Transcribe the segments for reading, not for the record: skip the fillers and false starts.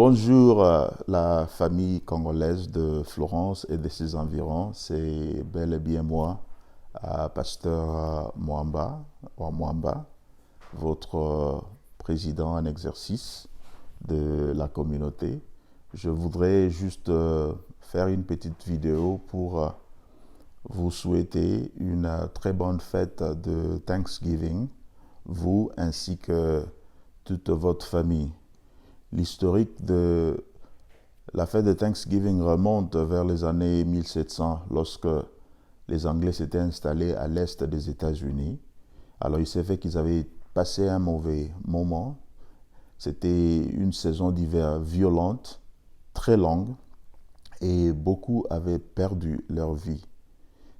Bonjour la famille congolaise de Florence et de ses environs. C'est bel et bien moi, pasteur Mwamba, votre président en exercice de la communauté. Je voudrais juste faire une petite vidéo pour vous souhaiter une très bonne fête de Thanksgiving, vous ainsi que toute votre famille. L'historique de la fête de Thanksgiving remonte vers les années 1700, lorsque les Anglais s'étaient installés à l'est des États-Unis. Alors il s'est fait qu'ils avaient passé un mauvais moment. C'était une saison d'hiver violente, très longue, et beaucoup avaient perdu leur vie.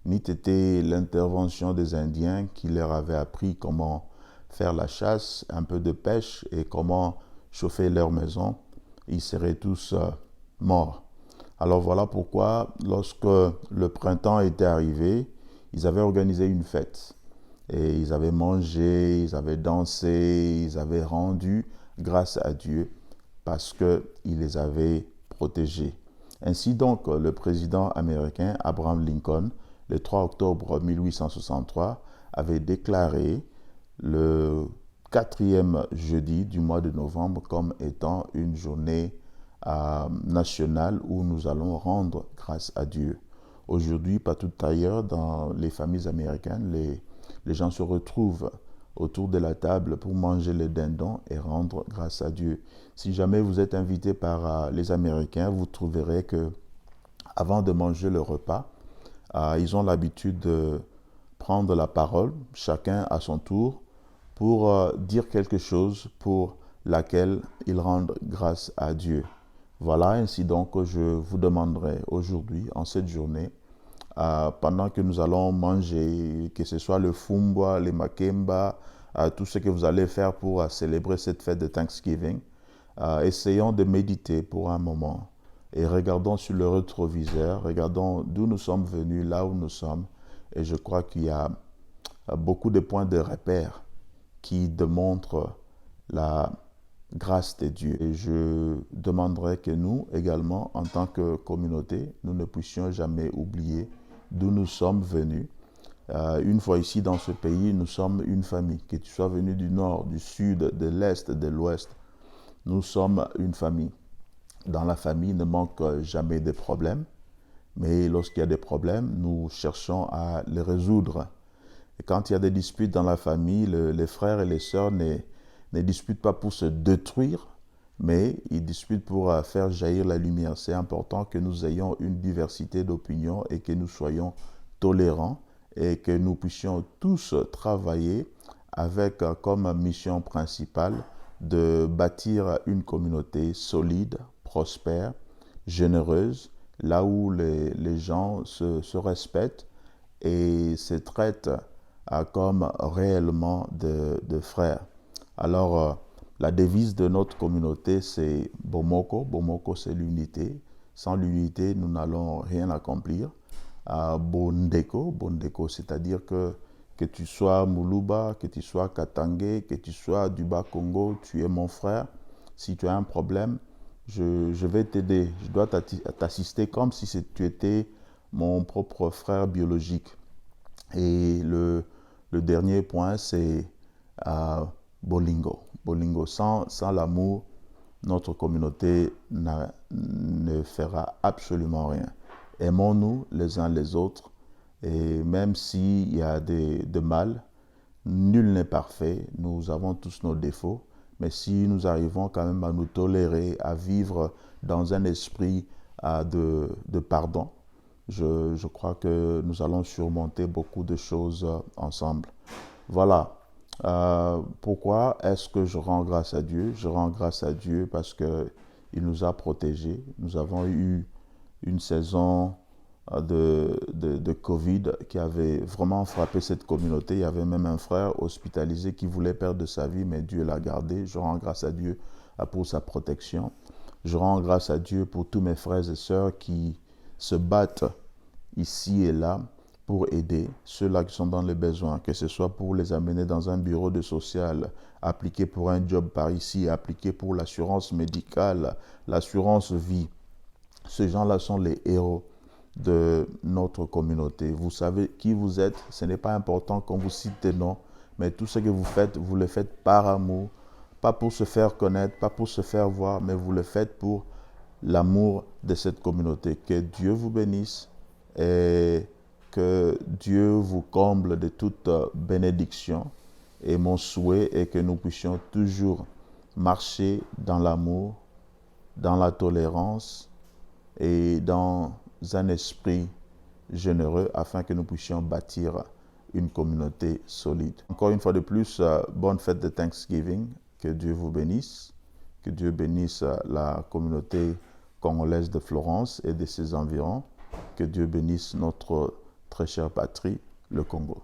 N'eût été l'intervention des Indiens qui leur avaient appris comment faire la chasse, un peu de pêche et comment chauffer leur maison, ils seraient tous morts. Alors voilà pourquoi, lorsque le printemps était arrivé, ils avaient organisé une fête. Et ils avaient mangé, ils avaient dansé, ils avaient rendu grâce à Dieu parce qu'il les avait protégés. Ainsi donc, le président américain Abraham Lincoln, le 3 octobre 1863, avait déclaré le quatrième jeudi du mois de novembre comme étant une journée nationale où nous allons rendre grâce à Dieu. Aujourd'hui, partout ailleurs, dans les familles américaines, les gens se retrouvent autour de la table pour manger les dindons et rendre grâce à Dieu. Si jamais vous êtes invité par les Américains, vous trouverez que avant de manger le repas, ils ont l'habitude de prendre la parole, chacun à son tour, pour dire quelque chose pour laquelle ils rendent grâce à Dieu. Voilà ainsi donc que je vous demanderai aujourd'hui, en cette journée, pendant que nous allons manger, que ce soit le fumbwa, les makemba, tout ce que vous allez faire pour célébrer cette fête de Thanksgiving, essayons de méditer pour un moment et regardons sur le rétroviseur, regardons d'où nous sommes venus, là où nous sommes, et je crois qu'il y a beaucoup de points de repère qui démontrent la grâce de Dieu. Et je demanderai que nous également, en tant que communauté, nous ne puissions jamais oublier d'où nous sommes venus. Une fois ici dans ce pays, nous sommes une famille. Que tu sois venu du nord, du sud, de l'est, de l'ouest, nous sommes une famille. Dans la famille, il ne manque jamais de problèmes, mais lorsqu'il y a des problèmes, nous cherchons à les résoudre. Et quand il y a des disputes dans la famille, les frères et les sœurs ne disputent pas pour se détruire, mais ils disputent pour faire jaillir la lumière. C'est important que nous ayons une diversité d'opinions et que nous soyons tolérants et que nous puissions tous travailler avec comme mission principale de bâtir une communauté solide, prospère, généreuse, là où les gens se respectent et se traitent comme réellement de frères. Alors, la devise de notre communauté, c'est Bomoko. Bomoko, c'est l'unité. Sans l'unité, nous n'allons rien accomplir. Bondeko, Bondeko, c'est-à-dire que tu sois Moulouba, que tu sois Katangé, que tu sois du Bas-Congo, tu es mon frère. Si tu as un problème, je vais t'aider. Je dois t'assister comme si tu étais mon propre frère biologique. Et le dernier point, c'est Bolingo. Bolingo, sans l'amour, notre communauté ne fera absolument rien. Aimons-nous les uns les autres, et même s'il y a de mal, nul n'est parfait, nous avons tous nos défauts, mais si nous arrivons quand même à nous tolérer, à vivre dans un esprit de pardon, je crois que nous allons surmonter beaucoup de choses ensemble. Voilà. Pourquoi est-ce que je rends grâce à Dieu? Je rends grâce à Dieu parce qu'il nous a protégés. Nous avons eu une saison de Covid qui avait vraiment frappé cette communauté. Il y avait même un frère hospitalisé qui voulait perdre sa vie, mais Dieu l'a gardé. Je rends grâce à Dieu pour sa protection. Je rends grâce à Dieu pour tous mes frères et sœurs qui se battent ici et là pour aider ceux-là qui sont dans les besoins, que ce soit pour les amener dans un bureau de social, appliquer pour un job par ici, appliquer pour l'assurance médicale, l'assurance vie. Ces gens-là sont les héros de notre communauté. Vous savez qui vous êtes, ce n'est pas important qu'on vous cite des noms, mais tout ce que vous le faites par amour, pas pour se faire connaître, pas pour se faire voir, mais vous le faites pour l'amour de cette communauté. Que Dieu vous bénisse et que Dieu vous comble de toute bénédiction. Et mon souhait est que nous puissions toujours marcher dans l'amour, dans la tolérance et dans un esprit généreux afin que nous puissions bâtir une communauté solide. Encore une fois de plus, bonne fête de Thanksgiving. Que Dieu vous bénisse. Que Dieu bénisse la communauté congolaise de Florence et de ses environs. Que Dieu bénisse notre très chère patrie, le Congo.